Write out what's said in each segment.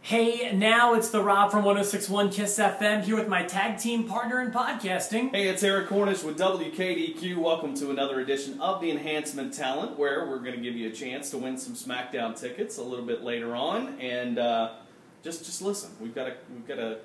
Hey, now it's the Rob from 106.1 KISS FM here with my tag team partner in podcasting. Hey, it's Eric Cornish with WKDQ. Welcome to another edition of the Enhancement Talent, where we're going to give you a chance to win some SmackDown tickets a little bit later on. And just listen, we've got a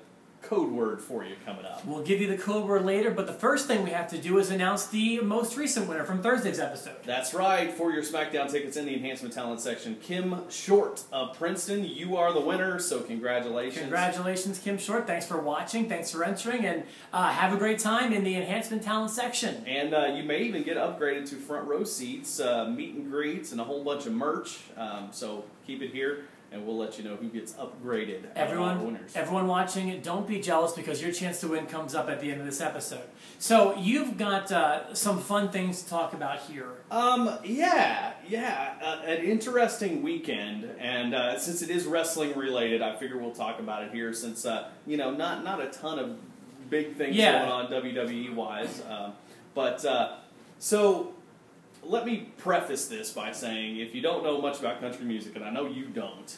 code word for you coming up. We'll give you the code word later, but the first thing we have to do is announce the most recent winner from Thursday's episode. That's right. For your SmackDown tickets in the Enhancement Talent section, Kim Short of Princeton, you are the winner, so congratulations. Congratulations, Kim Short. Thanks for watching, thanks for entering, and have a great time in the Enhancement Talent section. And you may even get upgraded to front row seats, meet and greets, and a whole bunch of merch, so keep it here. And we'll let you know who gets upgraded. Everyone watching, don't be jealous because your chance to win comes up at the end of this episode. So you've got some fun things to talk about here. An interesting weekend, and since it is wrestling related, I figure we'll talk about it here. Since not a ton of big things going on WWE wise, so. Let me preface this by saying, if you don't know much about country music, and I know you don't,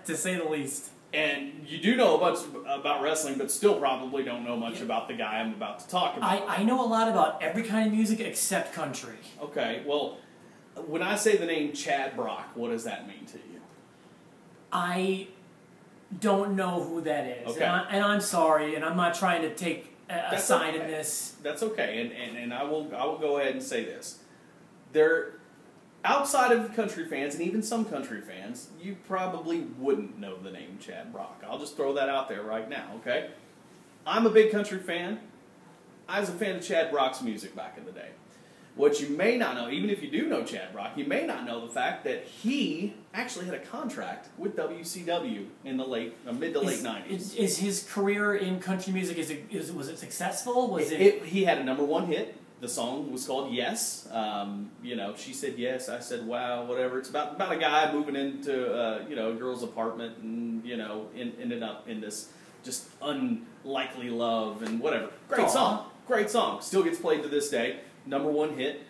to say the least, and you do know much about wrestling, but still probably don't know much about the guy I'm about to talk about. I know a lot about every kind of music except country. Okay, well, when I say the name Chad Brock, what does that mean to you? I don't know who that is, okay. and I'm sorry, and I'm not trying to take a side in this. That's okay, and I will go ahead and say this. They're outside of country fans, and even some country fans, you probably wouldn't know the name Chad Brock. I'll just throw that out there right now, okay? I'm a big country fan. I was a fan of Chad Brock's music back in the day. What you may not know, even if you do know Chad Brock, you may not know the fact that he actually had a contract with WCW in the mid to late 90s. Is his career in country music, was it successful? He had a #1 hit. The song was called Yes. She said yes, I said wow, whatever. It's about a guy moving into a girl's apartment and ended up in this just unlikely love and whatever. Great song. Still gets played to this day. #1 hit.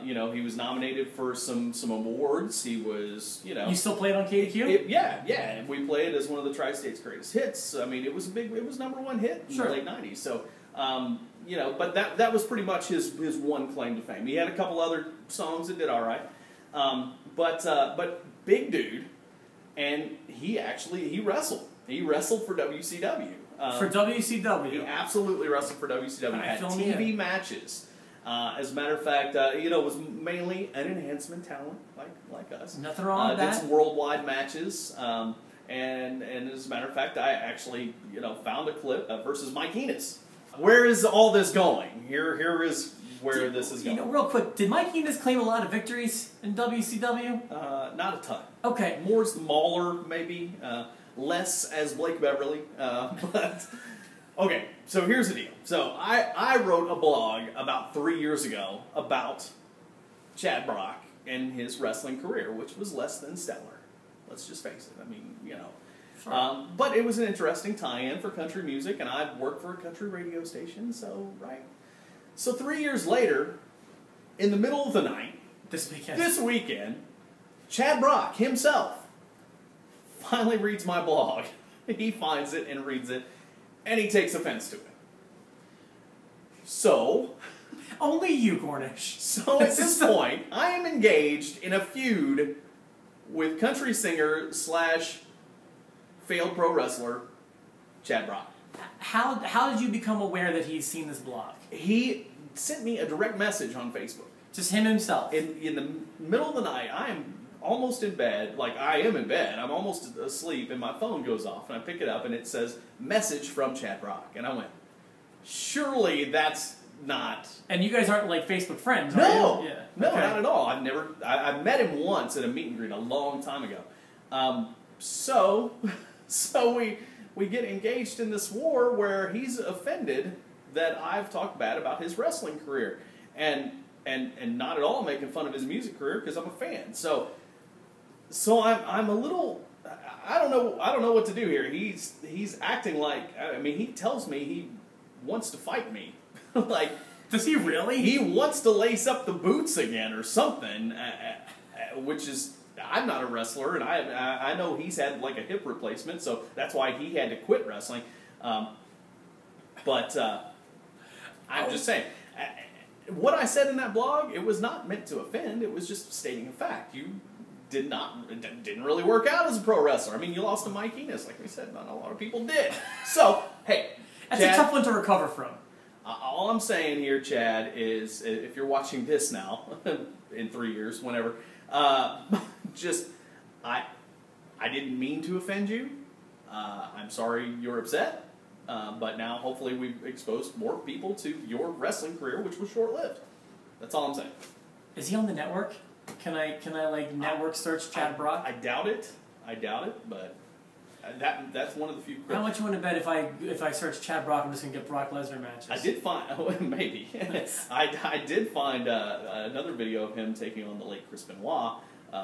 He was nominated for some awards. He was You still play it on KDQ? Yeah. We played it as one of the Tri-State's greatest hits. I mean, it was #1 hit in the late 90s. So. But that was pretty much his one claim to fame. He had a couple other songs that did all right, but big dude, and he wrestled. He wrestled for WCW. For WCW, he absolutely wrestled for WCW. Had TV matches. As a matter of fact, was mainly an enhancement talent like us. Nothing wrong with that. Did some worldwide matches. And as a matter of fact, I actually found a clip versus Mike Enos. Where is all this going? Here is where this is going. Real quick, did Mike Enos claim a lot of victories in WCW? Not a ton. Okay. More as Mauler, maybe. Less as Blake Beverly. But okay, so here's the deal. So I wrote a blog about 3 years ago about Chad Brock and his wrestling career, which was less than stellar. Let's just face it. I mean, Sure. But it was an interesting tie-in for country music, and I worked for a country radio station, so 3 years later, in the middle of the night, this weekend, Chad Brock himself finally reads my blog. He finds it and reads it, and he takes offense to it. So... Only you, Cornish. So at this point, I am engaged in a feud with country singer / failed pro wrestler, Chad Brock. How did you become aware that he's seen this blog? He sent me a direct message on Facebook. Just him himself? In the middle of the night, I am almost in bed. I am in bed. I'm almost asleep, and my phone goes off, and I pick it up, and it says, "Message from Chad Brock." And I went, surely that's not... And you guys aren't Facebook friends, no, are you? No, okay. Not at all. I met him once at a meet and greet a long time ago. So we get engaged in this war where he's offended that I've talked bad about his wrestling career, and not at all making fun of his music career because I'm a fan. So I'm a little, I don't know what to do here. He's acting like, he tells me he wants to fight me. Does he really? He wants to lace up the boots again or something, which is I'm not a wrestler, and I know he's had like a hip replacement, so that's why he had to quit wrestling. But I'm just saying, what I said in that blog, it was not meant to offend. It was just stating a fact. You didn't really work out as a pro wrestler. I mean, you lost to Mike Enos, like we said. Not a lot of people did. So, hey, that's Chad, a tough one to recover from. All I'm saying here, Chad, is if you're watching this now, in 3 years, whenever, just, I didn't mean to offend you. I'm sorry you're upset. But now, hopefully, we've exposed more people to your wrestling career, which was short-lived. That's all I'm saying. Is he on the network? Can I like network search Chad Brock? I doubt it. But that's one of the few. How much you want to bet if I search Chad Brock, I'm just gonna get Brock Lesnar matches? I did find maybe. I did find another video of him taking on the late Chris Benoit,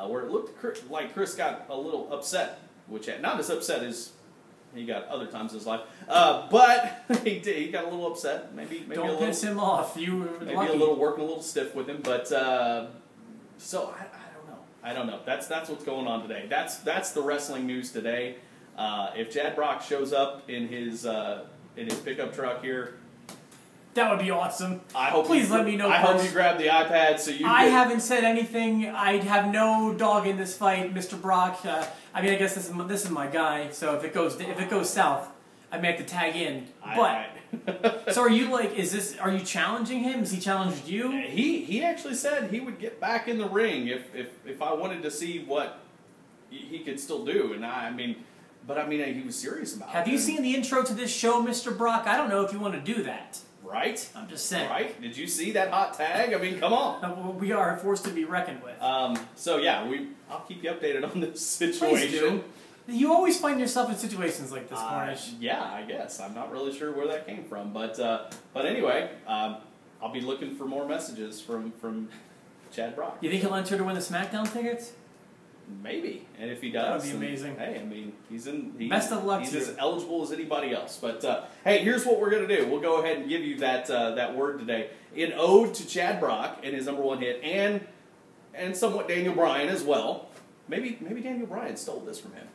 where it looked like Chris got a little upset, which not as upset as he got other times in his life, but he got a little upset. Maybe don't piss him off. You were maybe lucky. working a little stiff with him, but so I don't know. That's what's going on today. That's the wrestling news today. If Chad Brock shows up in his pickup truck here, that would be awesome. Please let me know. I hope you grab the iPad so you. I haven't said anything. I have no dog in this fight, Mr. Brock. I mean, I guess this is my guy. So if it goes south, I may have to tag in. But so are you like? Are you challenging him? Has he challenged you? He actually said he would get back in the ring if I wanted to see what he could still do, and I mean. But he was serious about it. Have you seen the intro to this show, Mr. Brock? I don't know if you want to do that. Right? I'm just saying. Right? Did you see that hot tag? I mean, come on. We are a force to be reckoned with. So yeah, I'll keep you updated on this situation. Please do. You always find yourself in situations like this, Cornish. Yeah, I guess. I'm not really sure where that came from, but anyway, I'll be looking for more messages from Chad Brock. You think he'll enter to win the SmackDown tickets? Maybe, and if he does, that would be amazing. Hey, I mean, best of luck. He's as eligible as anybody else. But hey, here's what we're gonna do. We'll go ahead and give you that word today in ode to Chad Brock and his #1 hit, and somewhat Daniel Bryan as well. Maybe Daniel Bryan stole this from him.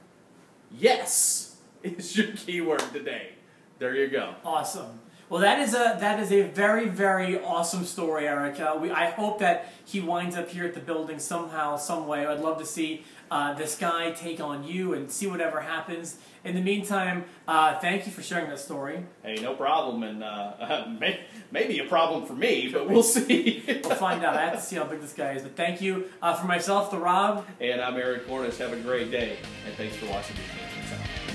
Yes, is your keyword today. There you go. Awesome. Well, that is a very, very awesome story, Eric. I hope that he winds up here at the building somehow, some way. I'd love to see this guy take on you and see whatever happens. In the meantime, thank you for sharing that story. Hey, no problem, and maybe a problem for me, but we'll see. We'll find out. I have to see how big this guy is. But thank you. For myself, the Rob. And I'm Eric Cornish. Have a great day, and thanks for watching the Enhancement.